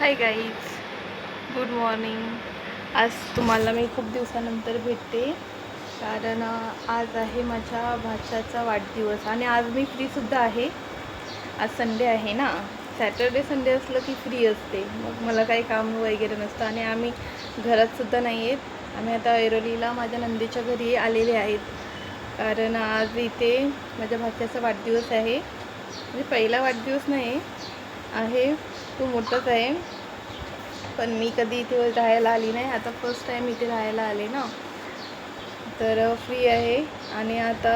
Hi guys, good morning. आज तुम्हाला मी खूप दिवसानंतर भेटते कारण आज आहे माझ्या भाच्याचा वाढदिवस आणि आज मी फ्रीसुद्धा आहे. आज संडे आहे ना, सॅटर्डे संडे असलं की फ्री असते, मग मला काही काम वगैरे नसतं आणि आम्ही घरातसुद्धा नाही आहेत. आम्ही आता ऐरोलीला माझ्या नंदेच्या घरी आलेले आहेत कारण आज इथे माझ्या भाच्याचा वाढदिवस आहे. म्हणजे पहिला वाढदिवस नाही आहे, तो मोठाच आहे, पण मी कधी इथे राहायला आली नाही. आता फर्स्ट टाईम इथे राहायला आले ना, तर फ्री आहे. आणि आता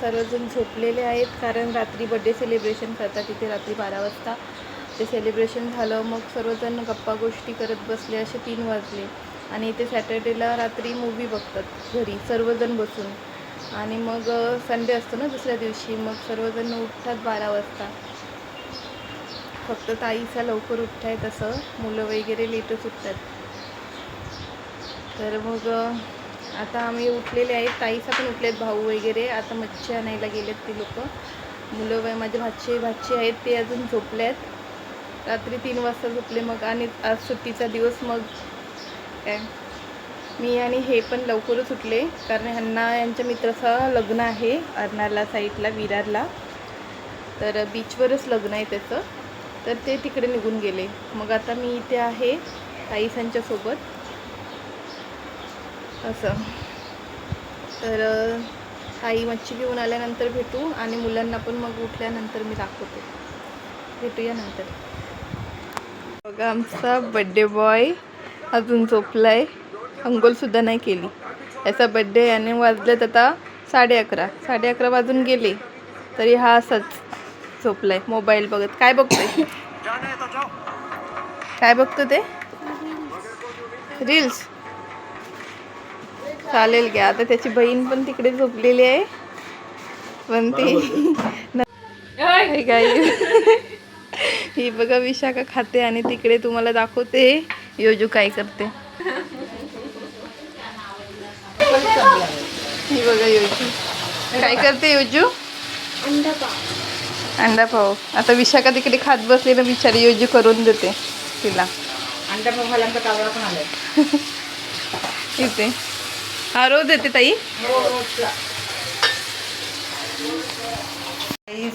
सर्वजण झोपलेले आहेत कारण रात्री बड्डे सेलिब्रेशन करतात इथे रात्री 12 वाजता. ते सेलिब्रेशन झालं, मग सर्वजण गप्पा गोष्टी करत बसले, असे 3 वाजले. आणि इथे सॅटर्डेला रात्री मूवी बघतात घरी सर्वजण बसून. आणि मग संडे असतो ना दुसऱ्या दिवशी, मग सर्वजण उठतात 12 वाजता. फक्त ताईचा लवकर उठताय, तसं मुलं वगैरे लेटच उठतात. तर मग आता आम्ही उठलेले आहेत, ताईचा पण उठलेत, भाऊ वगैरे आता मच्छी आणायला गेलेत ते लोक. मुलं माझे भाची आहेत, ते अजून झोपल्यात, रात्री 3 वाजता झोपले. मग आणि आज सुट्टीचा दिवस, मग काय मी आणि हे पण लवकरच उठले कारण ह्यांना यांच्या मित्राचं लग्न आहे अर्नाळा साईडला, विरारला. तर बीचवरच लग्न आहे त्याचं, तर ते तिकडे निघून गेले. मग आता मी इथे आहे ताईसांच्यासोबत असं. तर ताई मच्छी घेऊन आल्यानंतर भेटू आणि मुलांना पण मग उठल्यानंतर मी दाखवते, भेटूया नंतर. बघा आमचा बड्डे बॉय अजून झोपलाय, अंघोळसुद्धा नाही केली. याचा बड्डे आणि वाजलेत आता 11:30 वाजून गेले तरी हा असाच झोपलाय मोबाईल बघत. काय बघतोय, काय बघतो ते, रील्स. चालेल घ्या. आता त्याची बहीण पण तिकडे झोपलेली आहे, पण ती गाई ही बघा विशाखा खाते आणि तिकडे तुम्हाला दाखवते योजू काय करते. ही बघा योजू काय करते. योजू अंडा पाव. आता विशाखा तिकडे खात बसली ना बिचारी, योजू करून देते तिला अंडा पाव. पण आलाय इथे, हा रोज येते ताई.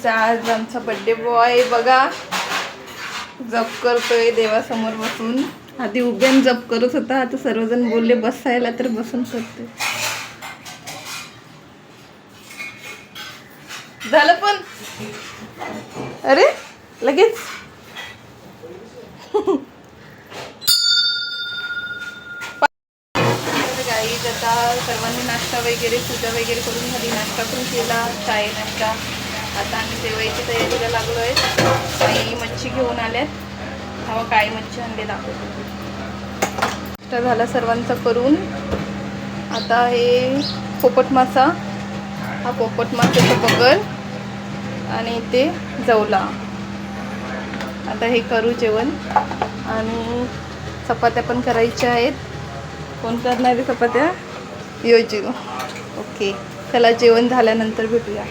आज आमचा बड्डे बॉय बघा जप करतोय देवासमोर बसून. आधी उभ्यान जप करत होता, आता सर्वजण बोलले बसायला तर बसून करतोय. झालं पण, अरे लगेच गाईज. आता सर्वांनी नाश्ता वगैरे पूजा वगैरे करून झाली, नाश्ता पण केला, चाय नाश्ता. आता आम्ही जेवायची तयारीला लागलो आहे. काही मच्छी घेऊन आल्यात, हा काय मच्छी आणले दाखवतो. नाश्ता झाला सर्वांचा करून. आता हे पोपट मासा, हा पोपट माशाचं बगर आणि ते जवला. आता हे करू जेवण आणि चपात्या पण करायच्या आहेत. कोण करणार आहे चपात्या? योजू. ओके, चला जेवण झाल्यानंतर भेटूया.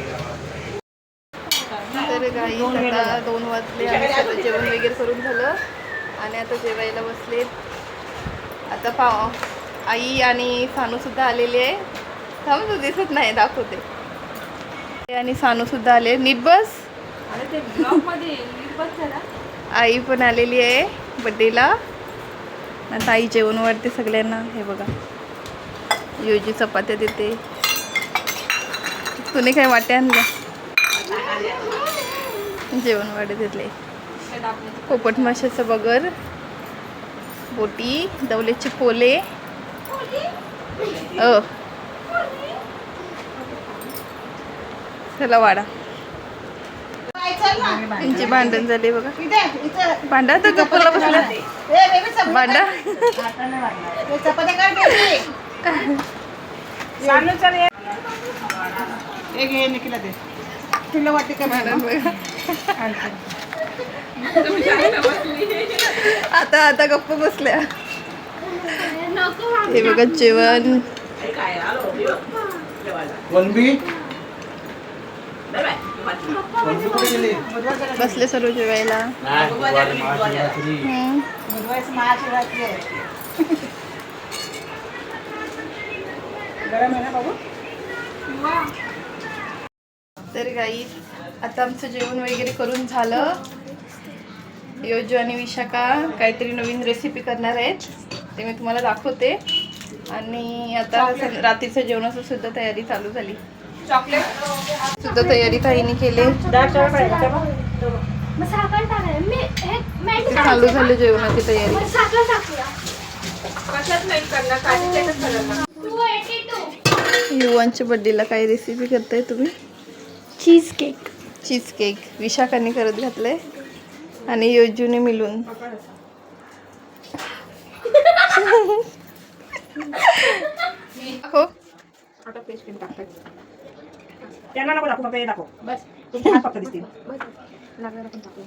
तर गाई आता 2 वाजले आणि सगळं जेवण वगैरे करून झालं आणि आता जेवायला बसले. आता आई आणि सानूसुद्धा आलेली आहे. थांब, तू दिसत नाही, दाखवते. आणि सानूसुद्धा आले. नीट बस. आई पण आलेली आहे बड्डेला. आता आई जेवण वाढते सगळ्यांना. हे बघा योजी चपात्या देते. तुने काय वाट्या आणल्या? जेवण वाढत घेतले. पोपट माशाचं बगर, बोटी, दवल्याचे पोले. चला वाडा. त्यांची भांडण झाली बघा. भांडा तर गप्पाला बसला. भांडा आता आता गप्प बसल्या. हे बघा जेवण. बसले सर्व जेवायला. गुरुवारची महाशिवरात्री आहे. गरम आहे ना बाबू? तर गाई आता आमचं जेवण वगैरे करून झालं. योजू आणि विशाखा काहीतरी नवीन रेसिपी करणार आहेत, ते मी तुम्हाला दाखवते. आणि आता रात्रीच्या जेवणाची सुद्धा तयारी चालू झाली. चॉकलेट सुद्धा तयारी ताईने केली. चालू झाली जेवणाची तयारी. युवांच्या बर्थडेला काय रेसिपी करताय तुम्ही? Cheese cake. चीज केक विशाखाने करत घातलंय आणि योजूने मिळून. हो आता पेस्ट करून टाकायचं. त्यांना नको दाखवू, फक्त हे दाखव. बस तुमचे हात फक्त दिसतील. लागणार पण टाकू.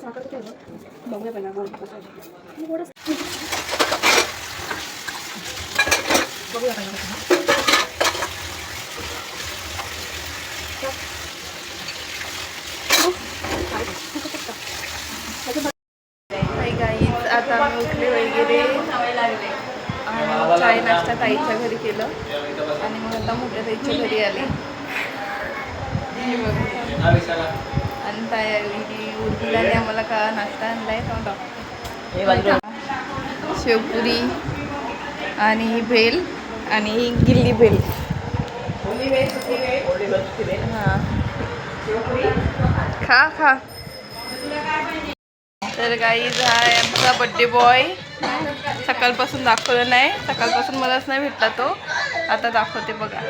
साखर किती आहे बघ? बघूया पहिला गोड कसं आहे. बघूया पहिला. हाय गाईज, आता आम्ही उठले वगैरे आणि चाय नाश्ता ताईच्या घरी केलं आणि मग आता मोठ्या ताईच्या घरी आले. हे बघा. आणि ताई उर्मिलाने आम्हाला का नाश्ता आणलाय तो शेवपुरी आणि ही भेल आणि ही गिल्ली भेल. हां खा खा. तर गाईज हा आहे आमचा बड्डे बॉय. सकाळपासून दाखवलं नाही, सकाळपासून मलाच नाही भेटला तो. आता दाखवते बघा.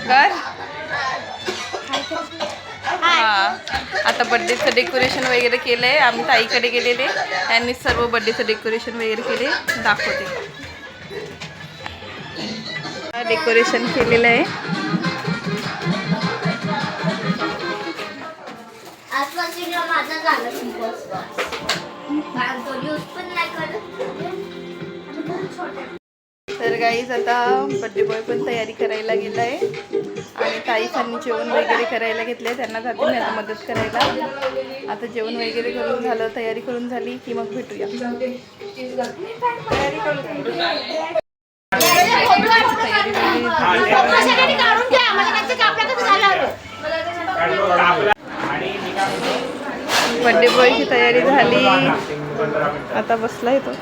कर हां. आता बड्डेचं डेकोरेशन वगैरे केलं आहे. आम्ही ताईकडे गेलेले, त्यांनी सर्व बड्डेचं डेकोरेशन वगैरे केले. दाखवते. डेकोरेशन केलेलं आहे. तर गाईज आता बड्डे बॉय पण तयारी करायला गेला आहे आणि ताईसांनी जेवण वगैरे करायला घेतले. त्यांना जाते मी आता मदत करायला. आता जेवण वगैरे करून झालं, तयारी करून झाली की मग भेटूया. बड्डे बॉयची तयारी झाली. आता बसलाय तो.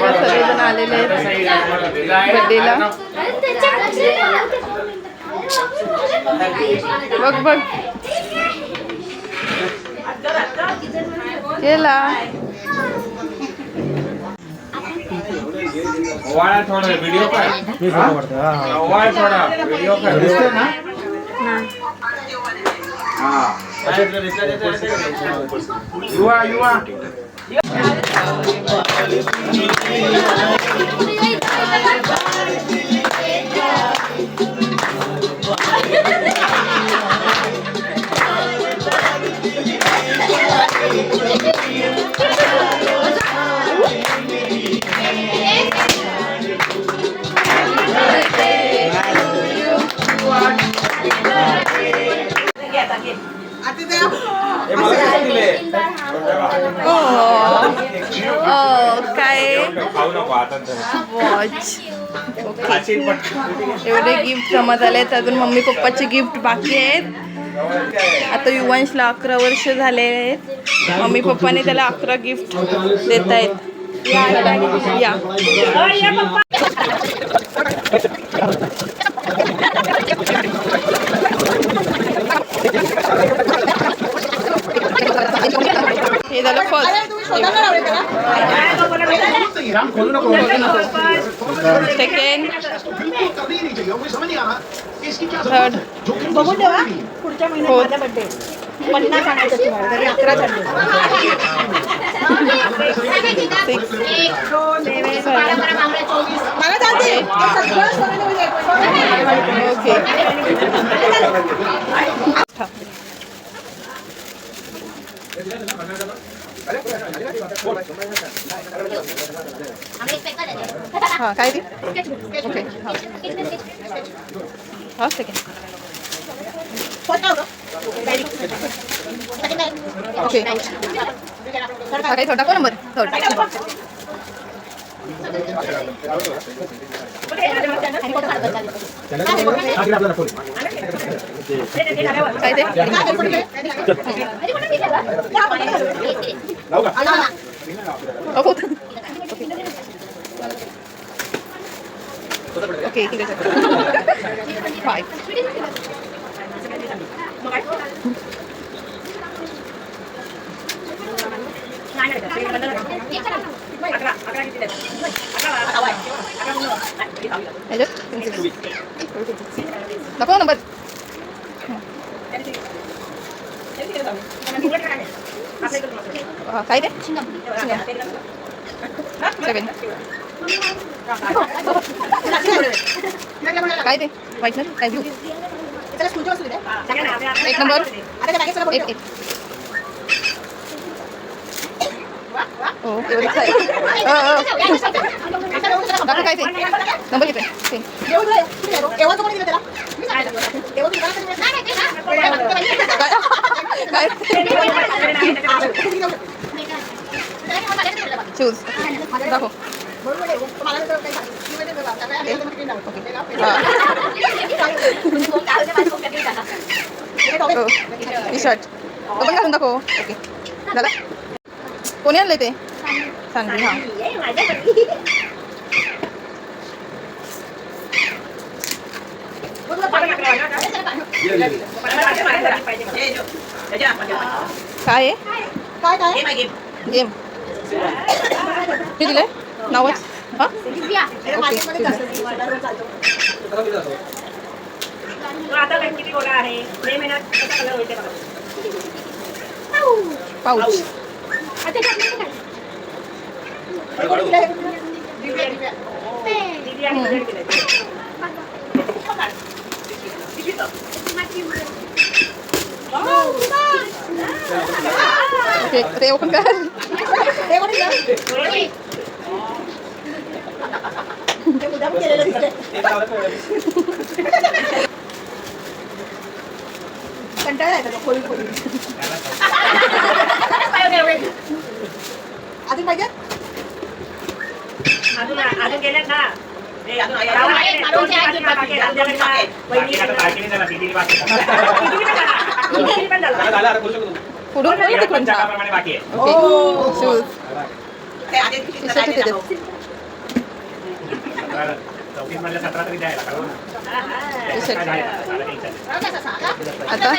सगळेजण आलेले आहेत बड्डेला. बघ बघ केला. वाळा थोड़ा वीडियो कर. वाळा थोड़ा वीडियो कर. दिसते ना? हां. युवा युवा. काय वॉच. एवढे गिफ्ट जमा झालेत. अजून मम्मी पप्पाचे गिफ्ट बाकी आहेत. आता युवांशला 11 वर्ष झाले आहेत. मम्मी पप्पाने त्याला 11 गिफ्ट देत आहेत. या हे झालं फर्स्ट. सेकंड, थर्ड, बघून ठेवा. पुढच्या महिन्यात माझा बर्थडे 50 आणायचं तुम्हाला, तरी 11 झाले. 6, 7, मला चालते. ओके. हां काय ती ओके हां हां सेकंड ओके हा काही थर्ड टाकू नंबर थर्ड काय ते ओके ठीक आहे 5 दाखव नंबर काय ते सेकंड काय ते वाईट ना काय ब्लू एक नंबर एक हो एवढं काय दाखव काय ते नंबर किती काय चूज दाखव टी शर्ट ओपन करून दाखव ओके झालं कोणी आणलं ते सांगली हां काय आहे गेम किती दिलंय नावच हां पाऊच ओके ते ओपन कर कंटाळा येतो खोली खोली अजून पाहिजे अजून गेल्यात ना पुढून बोल तिकडून बाकी आहे ओके शूज चौकीस मधल्या 17 तरी द्यायला आता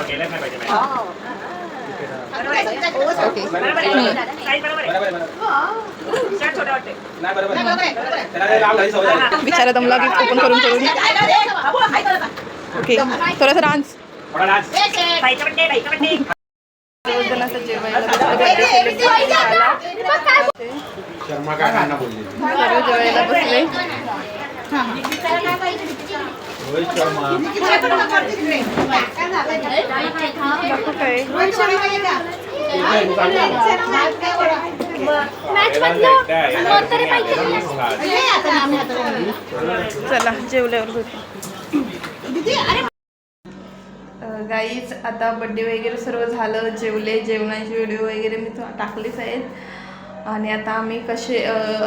गेल्याच नाही पाहिजे ओके बिचारा दमला की ओपन करून ओके थोडासा डान्स जणांचं जेवायला बर्थडे सेलिब्रेशन झाला शर्मा काय खाना बोलली सर्व जेवायला बसले रोहित शर्मा दाखव काय चला जेवल्यावर भेटू गाईज आता बड्डे वगैरे सर्व झालं जेवणाचे व्हिडिओ वगैरे मी टाकलेच आहेत आणि आता आम्ही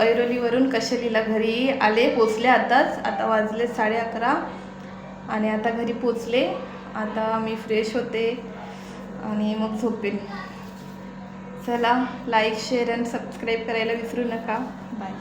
ऐरोलीवरून कशेलीला घरी पोचले आता वाजले 11:30 आणि आता घरी पोचले आता मी फ्रेश होते आणि मग झोपेन चला लाईक शेअर आणि सबस्क्राईब करायला विसरू नका बाय